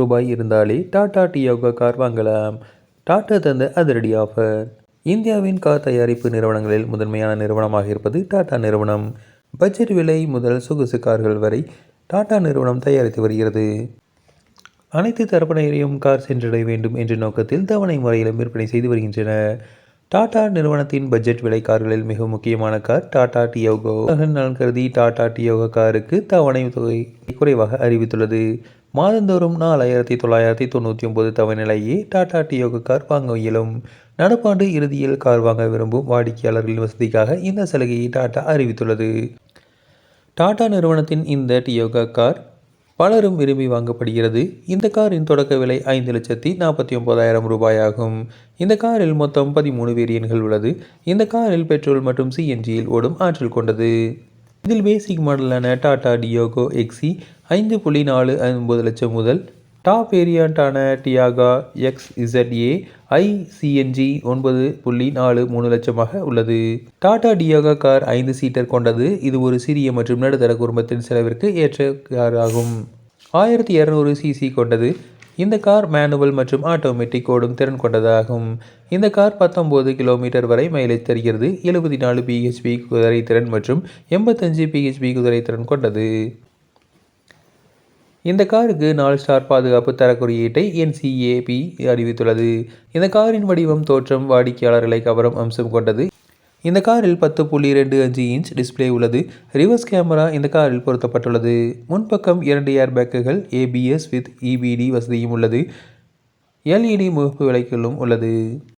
ரூபாய் இருந்தாலே Tata Diogo car வாங்கலாம். டாடா தந்த அதிரடி ஆஃபர். இந்தியாவின் கார் தயாரிப்பு நிறுவனங்களில் முதன்மையான நிறுவனமாக இருப்பது டாடா நிறுவனம். பட்ஜெட் விலை முதல் சொகுசு கார்கள் வரை டாடா நிறுவனம் தயாரித்து வருகிறது. அனைத்து தரப்பினரையும் கார் சென்றடைய வேண்டும் என்ற நோக்கத்தில் தவணை முறையிலும் விற்பனை செய்து வருகின்றன. டாடா நிறுவனத்தின் பட்ஜெட் விலை கார்களில் மிக முக்கியமான கார் டாடா டியோகோ. நலன் கருதி டாடா டியோகோ காருக்கு தவணை தொகை குறைவாக அறிவித்துள்ளது. மாதந்தோறும் 4999 தவணையிலேயே டாடா டியோகோ கார் வாங்க இயலும். நடப்பாண்டு இறுதியில் கார் வாங்க விரும்பும் வாடிக்கையாளர்களின் வசதிக்காக இந்த சலுகையை டாடா அறிவித்துள்ளது. டாடா நிறுவனத்தின் இந்த டியோகோ கார் பலரும் விரும்பி வாங்கப்படுகிறது. இந்த காரின் தொடக்க விலை 5,49,000 ரூபாயாகும். இந்த காரில் மொத்தம் 13 வேரியன்ட்கள் உள்ளது. இந்த காரில் பெட்ரோல் மற்றும் சிஎன்ஜியில் ஓடும் ஆற்றல் கொண்டது. இதில் பேசிக் மாடலான டாடா டியோகோ எக்ஸி 5.49 லட்சம் முதல் டாப் வேரியண்டான டியாகோ XZA ஐ சிஎன்ஜி 9.43 லட்சமாக உள்ளது. டாடா டியோகோ கார் 5 சீட்டர் கொண்டது. இது ஒரு சிறிய மற்றும் நடுத்தர குடும்பத்தின் செலவிற்கு ஏற்ற கார் ஆகும். 1200 சிசி கொண்டது. இந்த கார் மேனுவல் மற்றும் ஆட்டோமேட்டிக் ஓடும் திறன் கொண்டதாகும். இந்த கார் 19 கிலோமீட்டர் வரை மைலேஜ் தருகிறது. 74 பிஹெச்பி குதிரைத்திறன் மற்றும் 85 பிஹெச்பி குதிரைத்திறன் கொண்டது. இந்த காருக்கு 4 ஸ்டார் பாதுகாப்பு தர குறியீட்டை NCAP அறிவித்துள்ளது. இந்த காரின் வடிவம் தோற்றம் வாடிக்கையாளர்களை கவரும் அம்சம் கொண்டது. இந்த காரில் 10.25 இன்ச் டிஸ்பிளே உள்ளது. ரிவர்ஸ் கேமரா இந்த காரில் பொருத்தப்பட்டுள்ளது. முன்பக்கம் 2 ஏர்பேக்குகள், ABS வித் EBD வசதியும் உள்ளது. LED முகப்பு விளக்குகளும் உள்ளது.